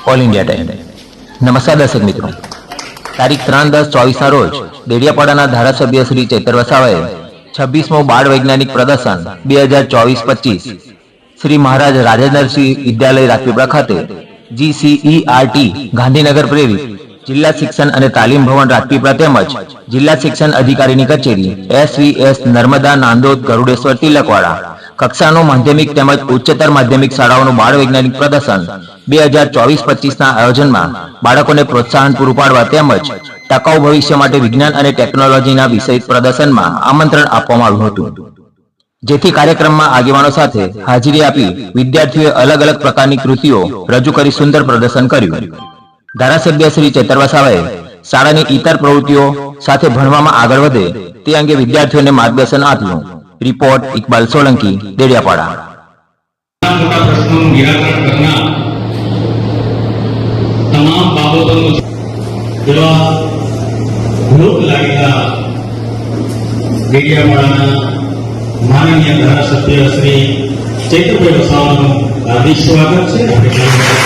All India time. नमस्कार दर्शक मित्रों, तारीख 3/10/24 रोज देडियापाड़ा धारासभ्य श्री चेतर वसावाए 26मो बाळ वैज्ञानिक प्रदर्शन 2024-25 श्री महाराज राजेंद्रसिंह विद्यालय રાજપીપળા खाते GCERT गांधीनगर प्रेरित जिला शिक्षण और तालीम भवन રાજપીપળા તેમજ जिला शिक्षण अधिकारी कचेरी SVS नर्मदा नांदोद गरुडेश्वर तिलकवाड़ा कक्षानो माध्यमिक તેમજ उच्चतर माध्यमिक शाळाओનું बाळ वैज्ञानिक प्रदर्शन 2024-25 आयोजन में बाळकोने प्रोत्साहन पूरुं पाडवा તેમજ टकाऊ भविष्य माटे विज्ञान और टेक्नोलॉजीना विषयित प्रदर्शन में आमंत्रण आपवामां आव्युं हतुं, जेथी कार्यक्रम में आगेवानो साथे हाजरी आपी विद्यार्थीओए अलग अलग प्रकारनी कृतिओ रजू करी सुंदर प्रदर्शन कर्युं। धारासभ्य श्री चेतर वसावाए शाळानी इतर प्रवृत्तिओ साथे भणवामां आगळ वधे ते अंगे विद्यार्थीओने मार्गदर्शन आप्युं। रिपोर्ट इकबाल सोलंकी, देडियापाड़ा। तमाम बाबतों देडियापाड़ा माननीय धारासभ्य श्री चेतरभाई वसावानुं हार्दिक स्वागत है।